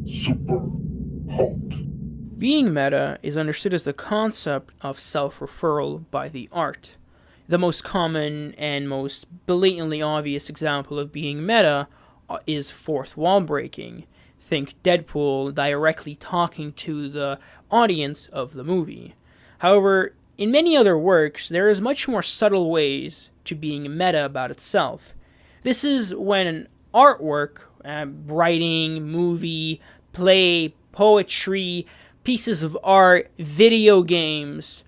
Superhot. Being meta is understood as the concept of self-referral by the art. The most common and most blatantly obvious example of being meta is fourth wall breaking. Think Deadpool directly talking to the audience of the movie. However, in many other works, there is much more subtle ways to being meta about itself. This is when an artwork, writing, movie, play, poetry, pieces of art, video games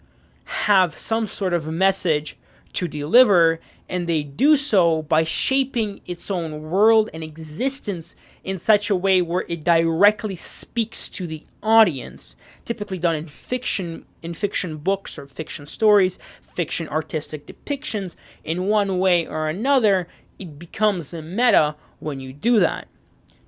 have some sort of message to deliver, and they do so by shaping its own world and existence in such a way where it directly speaks to the audience, typically done in fiction books or fiction stories, fiction artistic depictions. In one way or another, it becomes a meta when you do that.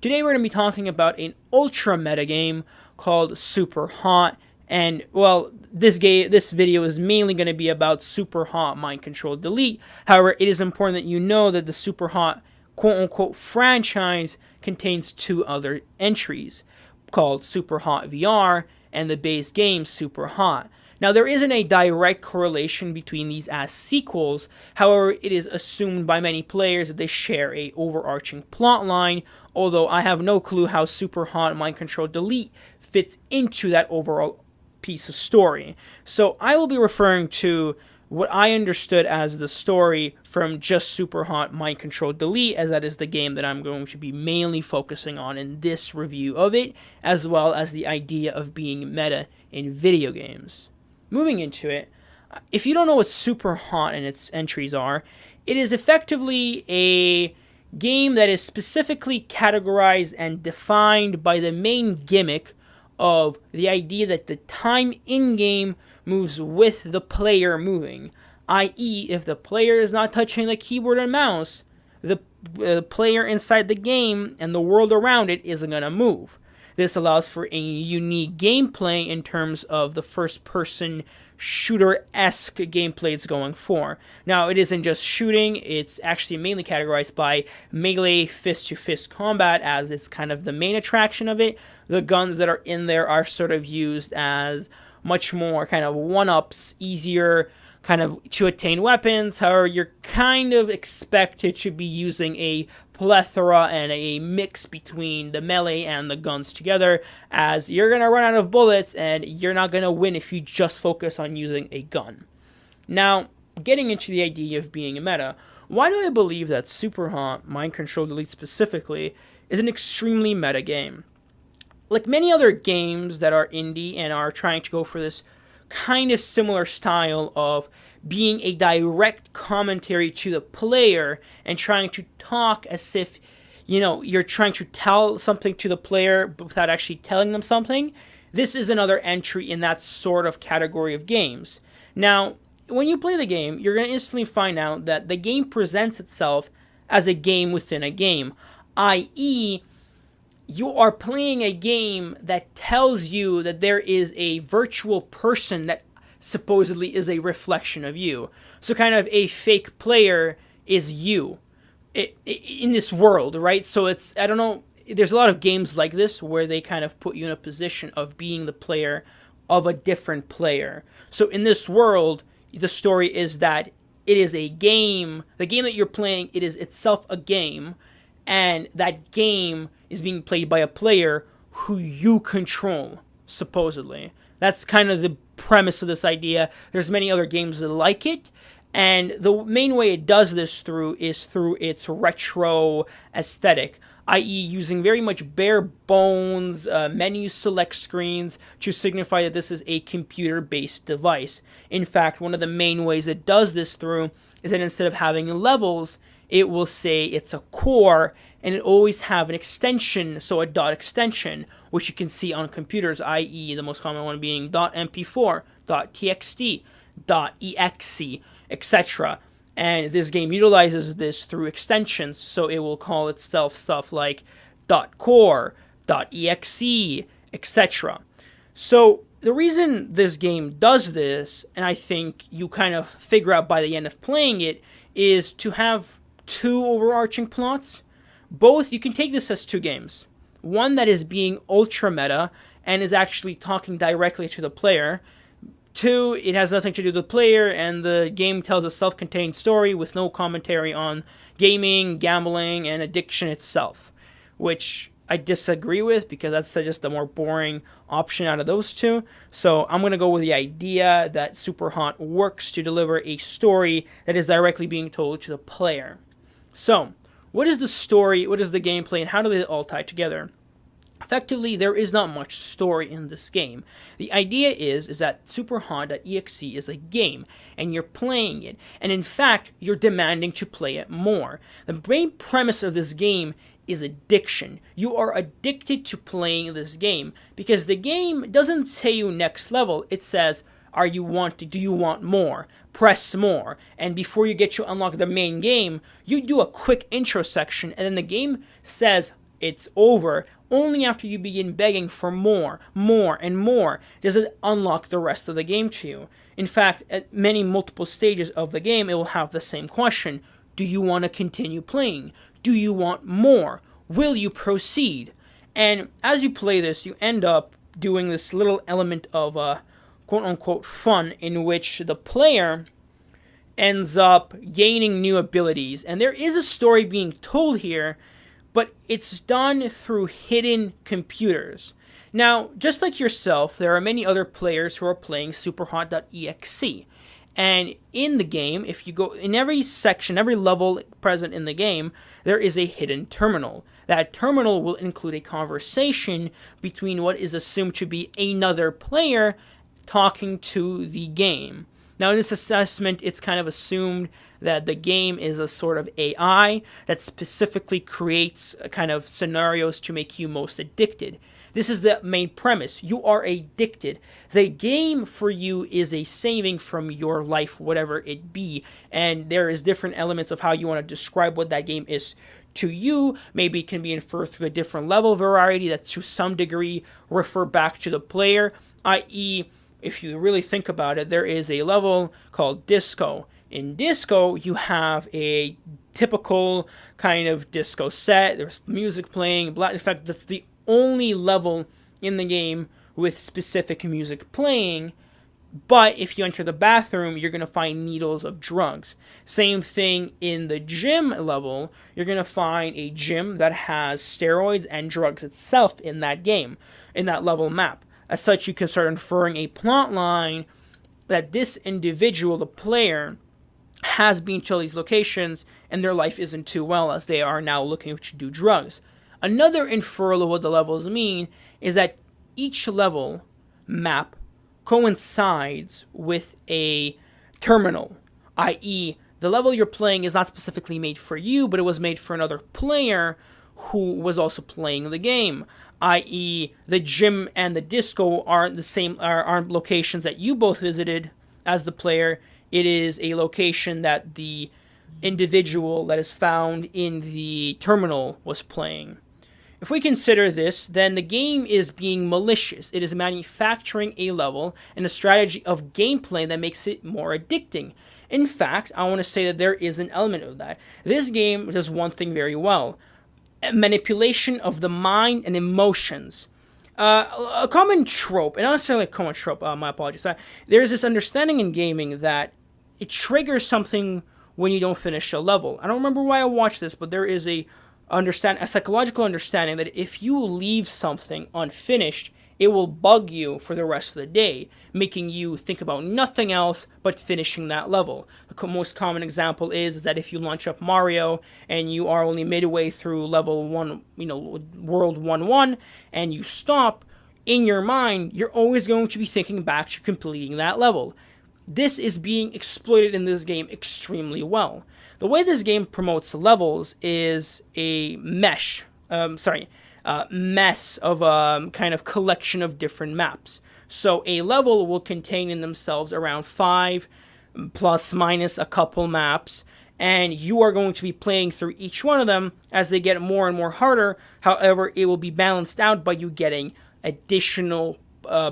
Today we're going to be talking about an ultra meta game called Superhot, and well, this video is mainly going to be about Superhot Mind Control Delete. However, it is important that you know that the Superhot quote-unquote franchise contains two other entries called Superhot VR and the base game Superhot. Now, there isn't a direct correlation between these as sequels. However, it is assumed by many players that they share a overarching plot line, although I have no clue how Superhot Mind Control Delete fits into that overall piece of story. So I will be referring to what I understood as the story from just Superhot Mind Control Delete, as that is the game that I'm going to be mainly focusing on in this review of it, as well as the idea of being meta in video games. Moving into it, if you don't know what Superhot and its entries are, it is effectively a game that is specifically categorized and defined by the main gimmick of the idea that the time in-game moves with the player moving, i.e. if the player is not touching the keyboard and mouse, the player inside the game and the world around it isn't going to move. This allows for a unique gameplay in terms of the first-person shooter-esque gameplay it's going for. Now, it isn't just shooting, it's actually mainly categorized by melee fist-to-fist combat as it's kind of the main attraction of it. The guns that are in there are sort of used as much more kind of one-ups, easier kind of to attain weapons. However, you're kind of expected to be using a plethora and a mix between the melee and the guns together, as you're going to run out of bullets and you're not going to win if you just focus on using a gun. Now, getting into the idea of being a meta, why do I believe that Superhot Mind Control Delete specifically is an extremely meta game? Like many other games that are indie and are trying to go for this kind of similar style of being a direct commentary to the player and trying to talk as if, you're trying to tell something to the player without actually telling them something. This is another entry in that sort of category of games. Now, when you play the game, you're going to instantly find out that the game presents itself as a game within a game, i.e., you are playing a game that tells you that there is a virtual person that supposedly is a reflection of you. So kind of a fake player is you in this world, right? So it's, I don't know, there's a lot of games like this where they kind of put you in a position of being the player of a different player. So in this world, the story is that it is a game, the game that you're playing, it is itself a game, and that game is being played by a player who you control, supposedly. That's kind of the premise of this idea. There's many other games that like it, and the main way it does this is through its retro aesthetic, i.e. using very much bare bones menu select screens to signify that this is a computer-based device. In fact, one of the main ways it does this through is that instead of having levels, it will say it's a core, and it always have an extension, so a dot extension, which you can see on computers, i.e. the most common one being .mp4, .txt, .exe, etc. And this game utilizes this through extensions, so it will call itself stuff like .core, .exe, etc. So the reason this game does this, and I think you kind of figure out by the end of playing it, is to have two overarching plots. Both, you can take this as two games. One that is being ultra meta and is actually talking directly to the player. Two, it has nothing to do with the player, and the game tells a self-contained story with no commentary on gaming, gambling, and addiction itself, which I disagree with because that's just a more boring option out of those two. So I'm going to go with the idea that Superhot works to deliver a story that is directly being told to the player. So, what is the story, what is the gameplay, and how do they all tie together? Effectively, there is not much story in this game. The idea is that Superhot.exe is a game, and you're playing it, and in fact, you're demanding to play it more. The main premise of this game is addiction. You are addicted to playing this game, because the game doesn't tell you next level, it says, do you want more? Press more. And before you get to unlock the main game, you do a quick intro section, and then the game says it's over. Only after you begin begging for more, and more, does it unlock the rest of the game to you. In fact, at multiple stages of the game, it will have the same question. Do you want to continue playing? Do you want more? Will you proceed? And as you play this, you end up doing this little element of quote-unquote fun, in which the player ends up gaining new abilities. And there is a story being told here, but it's done through hidden computers. Now, just like yourself, there are many other players who are playing Superhot.exe. And in the game, if you go in every section, every level present in the game, there is a hidden terminal. That terminal will include a conversation between what is assumed to be another player talking to the game. Now, in this assessment, it's kind of assumed that the game is a sort of AI that specifically creates kind of scenarios to make you most addicted. This is the main premise. You are addicted. The game for you is a saving from your life, whatever it be. And there is different elements of how you want to describe what that game is to you. Maybe it can be inferred through a different level variety that to some degree refer back to the player, i.e., if you really think about it, there is a level called Disco. In Disco, you have a typical kind of disco set. There's music playing. In fact, that's the only level in the game with specific music playing. But if you enter the bathroom, you're going to find needles of drugs. Same thing in the gym level. You're going to find a gym that has steroids and drugs itself in that game, in that level map. As such, you can start inferring a plot line that this individual, the player, has been to these locations and their life isn't too well as they are now looking to do drugs. Another inferral of what the levels mean is that each level map coincides with a terminal, i.e., the level you're playing is not specifically made for you, but it was made for another player who was also playing the game, i.e., the gym and the disco aren't the same, aren't locations that you both visited as the player. It is a location that the individual that is found in the terminal was playing. If we consider this, then the game is being malicious. It is manufacturing a level and a strategy of gameplay that makes it more addicting. In fact, I want to say that there is an element of that. This game does one thing very well: manipulation of the mind and emotions. A common trope, and not necessarily a common trope, my apologies, there's this understanding in gaming that it triggers something when you don't finish a level. I don't remember why I watched this, but there is a psychological understanding that if you leave something unfinished, it will bug you for the rest of the day, making you think about nothing else but finishing that level. The most common example is that if you launch up Mario and you are only midway through level 1, world 1-1, and you stop, in your mind, you're always going to be thinking back to completing that level. This is being exploited in this game extremely well. The way this game promotes levels is a mess of a kind of collection of different maps. So a level will contain in themselves around 5 plus minus a couple maps, and you are going to be playing through each one of them as they get more and more harder. However, it will be balanced out by you getting additional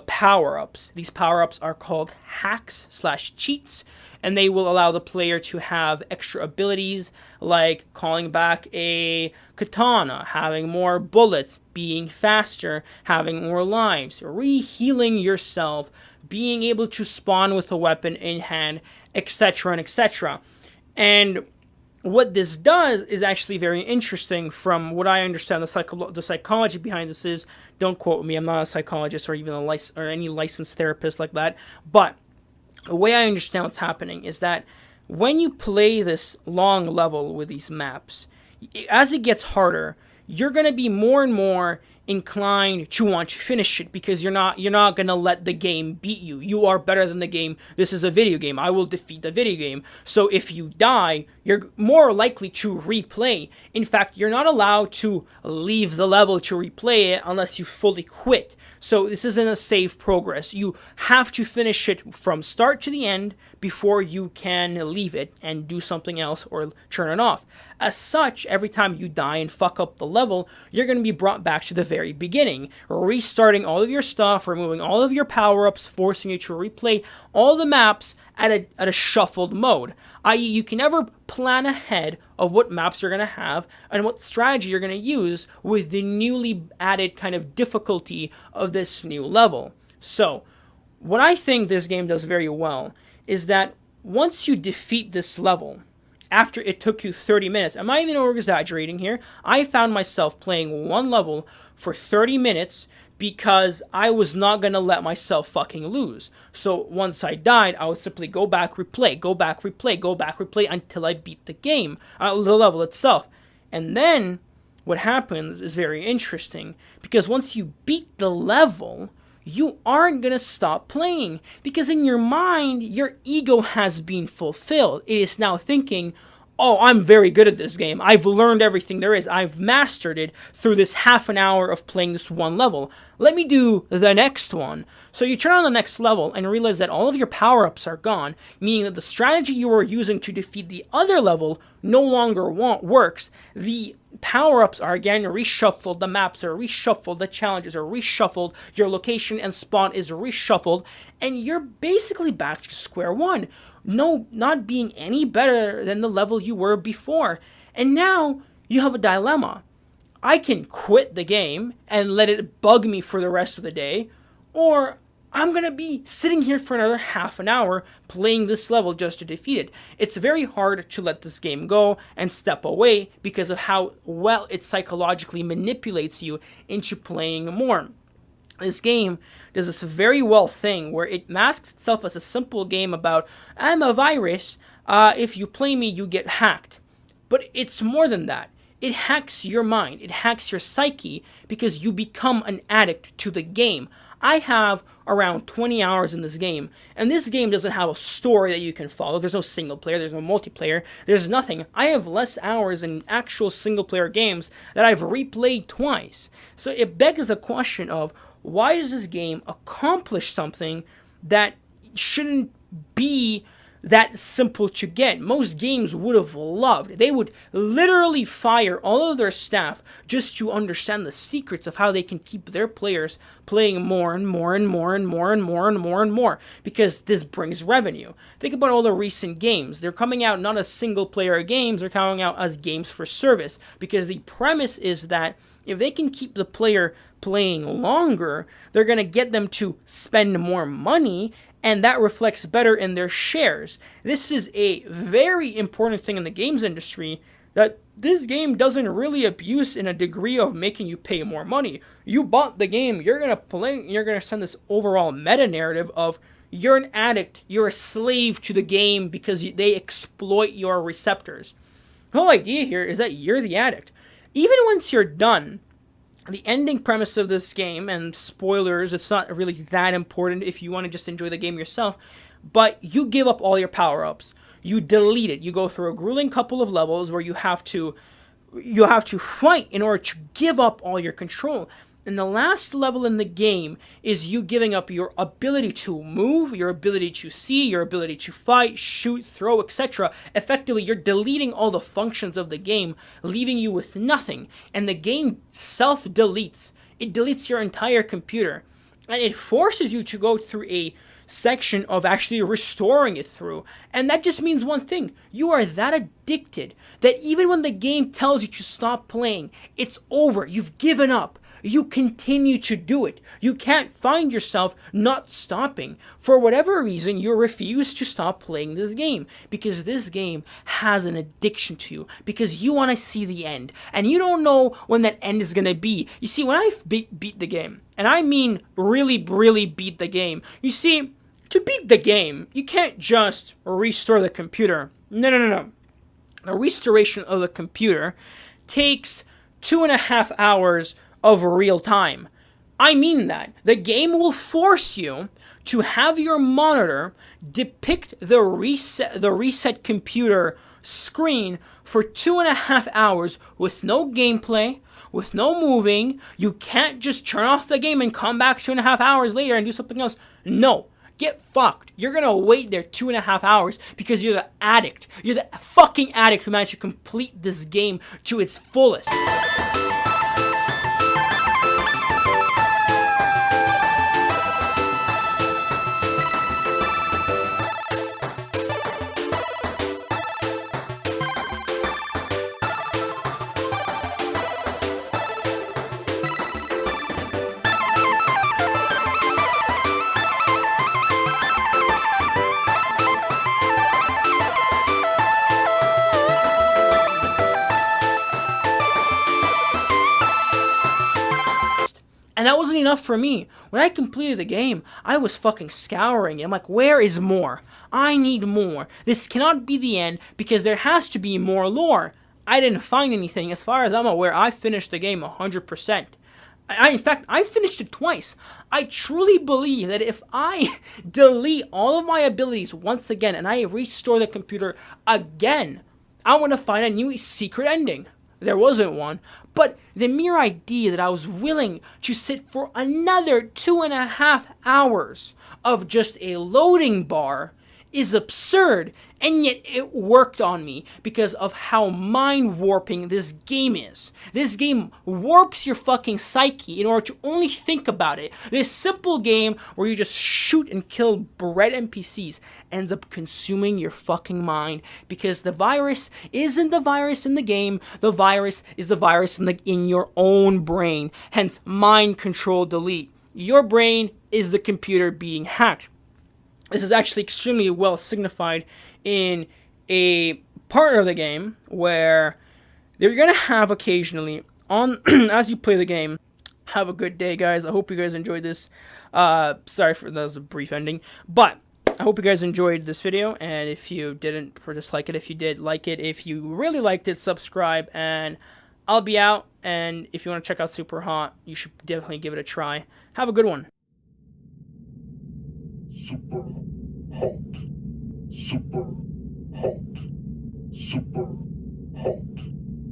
power-ups. These power-ups are called hacks/cheats, and they will allow the player to have extra abilities like calling back a katana, having more bullets, being faster, having more lives, re-healing yourself, being able to spawn with a weapon in hand, etc. and etc. And what this does is actually very interesting. From what I understand, the psychology behind this is, don't quote me, I'm not a psychologist or even or any licensed therapist like that, but the way I understand what's happening is that when you play this long level with these maps, as it gets harder, you're going to be more and more inclined to want to finish it, because you're not going to let the game beat you. You are better than the game. This is a video game. I will defeat the video game. So if you die, you're more likely to replay. In fact, you're not allowed to leave the level to replay it unless you fully quit. So this isn't a save progress. You have to finish it from start to the end before you can leave it and do something else or turn it off. As such, every time you die and fuck up the level, you're going to be brought back to the very beginning, restarting all of your stuff, removing all of your power-ups, forcing you to replay all the maps at a shuffled mode. I.e., you can never plan ahead of what maps you're going to have and what strategy you're going to use with the newly added kind of difficulty of this new level. So, what I think this game does very well is that once you defeat this level, after it took you 30 minutes, am I even over-exaggerating here? I found myself playing one level for 30 minutes because I was not going to let myself fucking lose. So once I died, I would simply go back, replay, go back, replay, go back, replay until I beat the game, the level itself. And then what happens is very interesting, because once you beat the level, you aren't going to stop playing, because in your mind, your ego has been fulfilled. It is now thinking, oh, I'm very good at this game. I've learned everything there is. I've mastered it through this half an hour of playing this one level. Let me do the next one. So you turn on the next level and realize that all of your power-ups are gone, meaning that the strategy you were using to defeat the other level no longer works. The power-ups are again reshuffled, the maps are reshuffled, the challenges are reshuffled, your location and spawn is reshuffled, and you're basically back to square one. No, not being any better than the level you were before. And now you have a dilemma. I can quit the game and let it bug me for the rest of the day, or I'm going to be sitting here for another half an hour playing this level just to defeat it. It's very hard to let this game go and step away because of how well it psychologically manipulates you into playing more. This game does this very well thing where it masks itself as a simple game about, I'm a virus, if you play me, you get hacked. But it's more than that. It hacks your mind, it hacks your psyche, because you become an addict to the game. I have around 20 hours in this game, and this game doesn't have a story that you can follow. There's no single player, there's no multiplayer, there's nothing. I have less hours in actual single player games that I've replayed twice. So it begs the question of, why does this game accomplish something that shouldn't be that simple to get? Most games would have loved. They would literally fire all of their staff just to understand the secrets of how they can keep their players playing more and more and more and more and more and more and more, because this brings revenue. Think about all the recent games. They're coming out not as single player games, they're coming out as games for service, because the premise is that if they can keep the player playing longer, they're going to get them to spend more money, and that reflects better in their shares. This is a very important thing in the games industry, that this game doesn't really abuse in a degree of making you pay more money. You bought the game, you're going to play, you're going to send this overall meta narrative of, you're an addict, you're a slave to the game because they exploit your receptors. The whole idea here is that you're the addict. Even once you're done, the ending premise of this game, and spoilers, it's not really that important if you want to just enjoy the game yourself, but you give up all your power-ups. You delete it. You go through a grueling couple of levels where you have to fight in order to give up all your control. And the last level in the game is you giving up your ability to move, your ability to see, your ability to fight, shoot, throw, etc. Effectively, you're deleting all the functions of the game, leaving you with nothing. And the game self-deletes. It deletes your entire computer. And it forces you to go through a section of actually restoring it through. And that just means one thing: you are that addicted that even when the game tells you to stop playing, it's over. You've given up. You continue to do it. You can't find yourself not stopping. For whatever reason, you refuse to stop playing this game because this game has an addiction to you, because you want to see the end and you don't know when that end is going to be. You see, when I beat the game, and I mean really, really beat the game, you see, to beat the game, you can't just restore the computer. No. The restoration of the computer takes 2.5 hours of real time. I mean that. The game will force you to have your monitor depict the reset computer screen for 2.5 hours with no gameplay, with no moving. You can't just turn off the game and come back 2.5 hours later and do something else. No. Get fucked. You're gonna wait there 2.5 hours because you're the addict. You're the fucking addict who managed to complete this game to its fullest. And that wasn't enough for me. When I completed the game, I was fucking scouring it. I'm like, where is more? I need more. This cannot be the end because there has to be more lore. I didn't find anything. As far as I'm aware, I finished the game 100%. In fact, I finished it twice. I truly believe that if I delete all of my abilities once again and I restore the computer again, I want to find a new secret ending. There wasn't one, but the mere idea that I was willing to sit for another 2.5 hours of just a loading bar is absurd, and yet it worked on me because of how mind-warping this game is. This game warps your fucking psyche in order to only think about it. This simple game where you just shoot and kill bread NPCs ends up consuming your fucking mind because the virus isn't the virus in the game. The virus is the virus in your own brain. Hence, mind control delete. Your brain is the computer being hacked. This is actually extremely well signified in a part of the game where you're going to have occasionally, on as you play the game. Have a good day, guys. I hope you guys enjoyed this. Sorry for that was a brief ending, but I hope you guys enjoyed this video, and if you didn't, dislike it. If you did, like it. If you really liked it, subscribe, and I'll be out. And if you want to check out Superhot, you should definitely give it a try. Have a good one. Super hot, super hot, super hot.